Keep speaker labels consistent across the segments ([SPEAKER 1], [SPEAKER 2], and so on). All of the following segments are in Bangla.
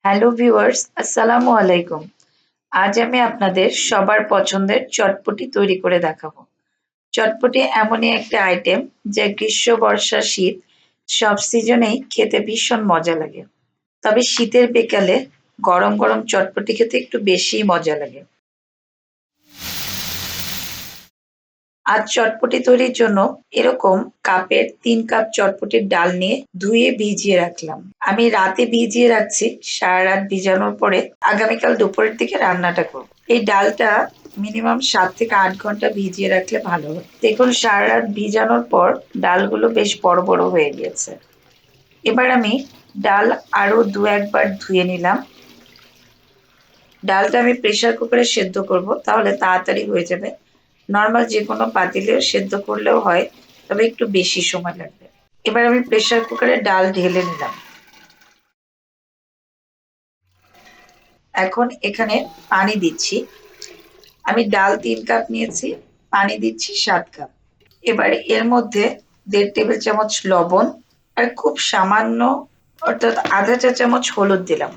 [SPEAKER 1] হ্যালো ভিউয়ার্স, আসসালামু আলাইকুম। আজ আমি আপনাদের সবার পছন্দের চটপটি তৈরি করে দেখাবো। চটপটি এমনই একটা আইটেম যা গ্রীষ্ম, বর্ষা, শীত সব সিজনেই খেতে ভীষণ মজা লাগে। তবে শীতের বিকালে গরম গরম চটপটি খেতে একটু বেশিই মজা লাগে। আজ চটপটি তৈরির জন্য এরকম কাপের ৩ কাপ চটপটির ডাল নিয়ে ধুয়ে ভিজিয়ে রাখলাম। আমি রাতে ভিজিয়ে রাখছি, সারা রাত ভিজানোর পরে আগামীকাল দুপুরের দিকে রান্নাটা করব। এই ডালটা মিনিমাম ৭ থেকে ৮ ঘন্টা ভিজিয়ে রাখলে ভালো হয়। দেখুন সারা রাত ভিজানোর পর ডালগুলো বেশ বড় বড় হয়ে গিয়েছে। এবার আমি ডাল আরো ২-১ বার ধুয়ে নিলাম। ডালটা আমি প্রেসার কুকারে সেদ্ধ করব, তাহলে তাড়াতাড়ি হয়ে যাবে। নর্মাল যেকোনো পাতিলে সেদ্ধ করলেও হয়, তবে একটু বেশি সময় লাগবে। এবার আমি প্রেসার কুকারে ডাল ঢেলে নিলাম। এখন এখানে পানি দিচ্ছি। আমি ডাল ৩ কাপ নিয়েছি, পানি দিচ্ছি ৭ কাপ। এবার এর মধ্যে ১.৫ টেবিল চামচ লবণ আর খুব সামান্য, অর্থাৎ আধা চা চামচ হলুদ দিলাম।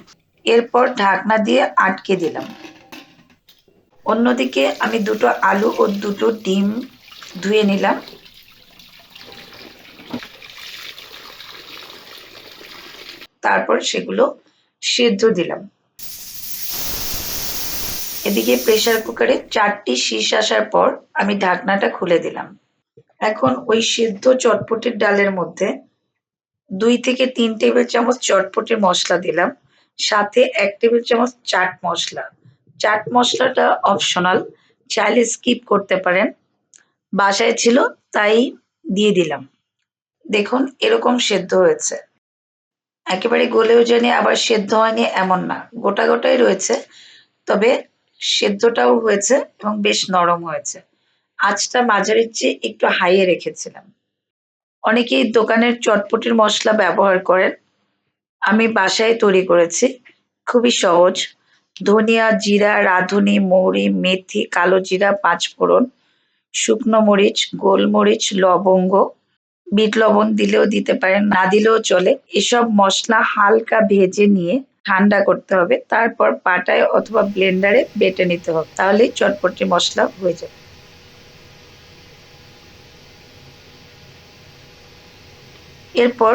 [SPEAKER 1] এরপর ঢাকনা দিয়ে আটকে দিলাম। অন্যদিকে আমি ২টো আলু ও ২টো ডিম ধুয়ে নিলাম। তারপর সেগুলো সেদ্ধ দিলাম। এদিকে প্রেসার কুকারে ৪টি শিস আসার পর আমি ঢাকনাটা খুলে দিলাম। এখন ওই সেদ্ধ চটপটির ডালের মধ্যে ২ থেকে ৩ টেবিল চামচ চটপটির মসলা দিলাম, সাথে ১ টেবিল চামচ চাট মসলা। চাট মসলাটা অপশনাল, চাইলে স্কিপ করতে পারেন। বাসায় ছিল তাই দিয়ে দিলাম। দেখুন এরকম সেদ্ধ হয়েছে। একেবারে গলেও যায়নি আবার সেদ্ধ হয়নি এমন না, গোটা গোটাই রয়েছে। তবে সেদ্ধটাও হয়েছে এবং বেশ নরম হয়েছে। আঁচটা মাঝারির চেয়ে একটু হাইয়ে রেখেছিলাম। অনেকেই দোকানের চটপটির মসলা ব্যবহার করেন, আমি বাসায় তৈরি করেছি। খুবই সহজ। ধনিয়া, জিরা, রাঁধুনি, মৌরি, মেথি, কালো জিরা, পাঁচফোড়ন, শুকনো মরিচ, গোলমরিচ, লবঙ্গ, বিট লবণ দিলেও দিতে পারেন, না দিলেও চলে। এসব মসলা হালকা ভেজে নিয়ে ঠান্ডা করতে হবে, তারপর পাটায় অথবা ব্লেন্ডারে বেটে নিতে হবে, তাহলেই চটপটি মসলা হয়ে যাবে। এরপর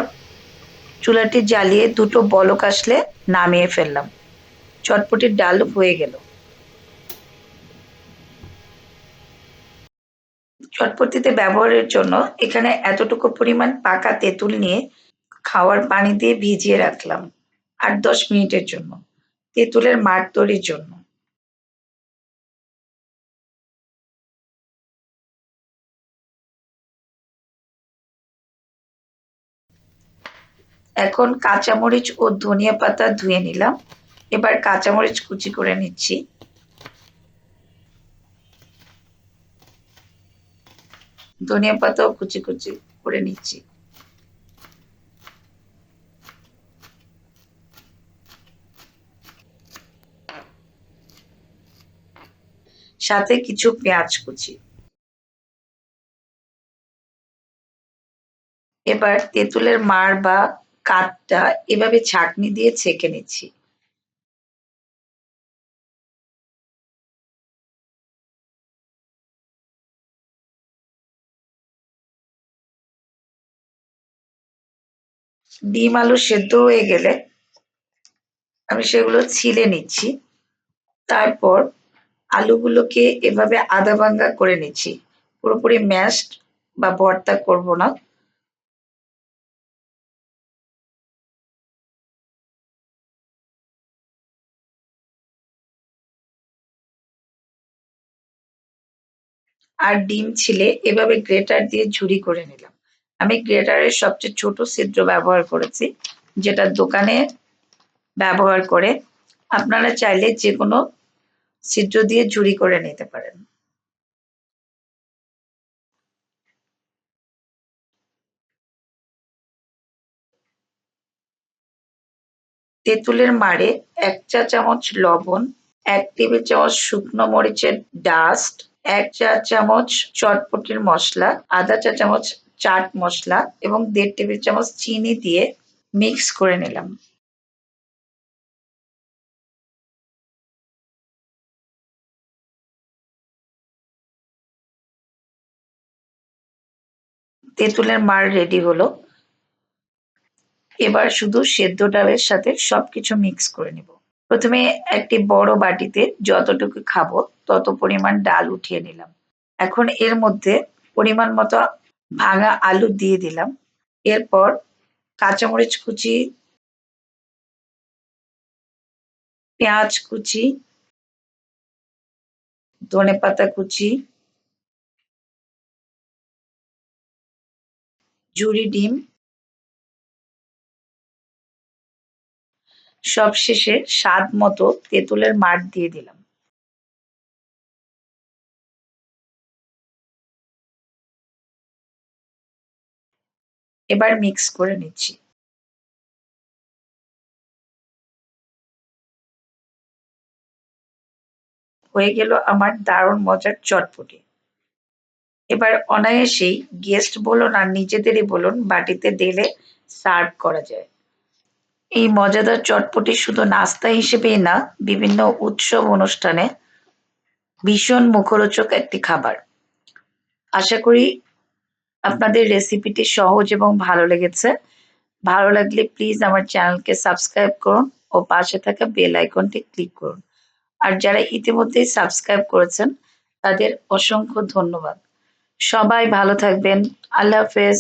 [SPEAKER 1] চুলাটি জ্বালিয়ে ২টো বলক আসলে নামিয়ে ফেললাম। চটপটির ডাল হয়ে গেল। চটপটিতে ব্যবহারের জন্য এখানে এতটুকু পরিমাণ পাকা তেঁতুল নিয়ে খাওয়ার পানি দিয়ে ভিজিয়ে রাখলাম ৮-১০ মিনিটের জন্য, তেঁতুলের মাড় তৈরির জন্য। এখন কাঁচামরিচ ও ধনিয়া পাতা ধুয়ে নিলাম। এবার কাঁচামরিচ কুচি করে নিচ্ছি। ধনিয়া পাতাও কুচি কুচি করে নিচ্ছি। সাথে কিছু পেঁয়াজ কুচি। এবার তেঁতুলের মাড় বা কাঠটা এভাবে ছাঁকনি দিয়ে ছেঁকে নিচ্ছি। ডিম আলু সেদ্ধ হয়ে গেলে আমি সেগুলো ছিলে নিচ্ছি। তারপর আলুগুলোকে এভাবে আধা ভাঙ্গা করে নিচ্ছি, পুরোপুরি ম্যাশড বা ভর্তা করব না। আর ডিম ছিলে এভাবে গ্রেটার দিয়ে ঝুরি করে নিলাম। আমি গ্রেটারের সবচেয়ে ছোট ছিদ্র ব্যবহার করেছি, যেটা দোকানে ব্যবহার করে। আপনারা চাইলে যে কোনো ছিদ্র দিয়ে ঝুরি করে নিতে পারেন। তেঁতুলের মাড়ে ১ চা চামচ লবণ, ১ টেবিল চামচ শুকনো মরিচের ডাস্ট, ১ চা চামচ চটপটির মসলা, আধা চা চামচ চাট মসলা এবং ১.৫ টেবিল চামচ চিনি দিয়ে মিক্স করে নিলাম। তেঁতুলের মাড় রেডি হলো। এবার শুধু সেদ্ধ ডালের সাথে সবকিছু মিক্স করে নিব। প্রথমে একটি বড় বাটিতে যতটুকু খাবো তত পরিমাণ ডাল উঠিয়ে নিলাম। এখন এর মধ্যে পরিমাণ মতো ভাঙা আলু দিয়ে দিলাম। এরপর কাঁচামরিচ কুচি, পেঁয়াজ কুচি, ধনেপাতা কুচি, জুড়ি ডিম, সবশেষে স্বাদ মতো তেঁতুলের মাড় দিয়ে দিলাম। এবার মিক্স করে নিচ্ছি। হয়ে গেল আমার দারুণ মজার চটপটি। এবার অনায়াসেই গেস্ট বলুন আর নিজেদেরই বলুন বাটিতে ঢেলে সার্ভ করা যায়। এই মজাদার চটপটি শুধু নাস্তা হিসেবেই না, বিভিন্ন উৎসব অনুষ্ঠানে ভীষণ মুখরোচক একটি খাবার। আশা করি আপনাদের রেসিপিটি সহজ এবং ভালো লেগেছে। ভালো লাগলে প্লিজ আমার চ্যানেলকে সাবস্ক্রাইব করুন ও পাশে থাকা বেল আইকনটি ক্লিক করুন। আর যারা ইতিমধ্যেই সাবস্ক্রাইব করেছেন তাদের অসংখ্য ধন্যবাদ। সবাই ভালো থাকবেন। আল্লাহ হাফেজ।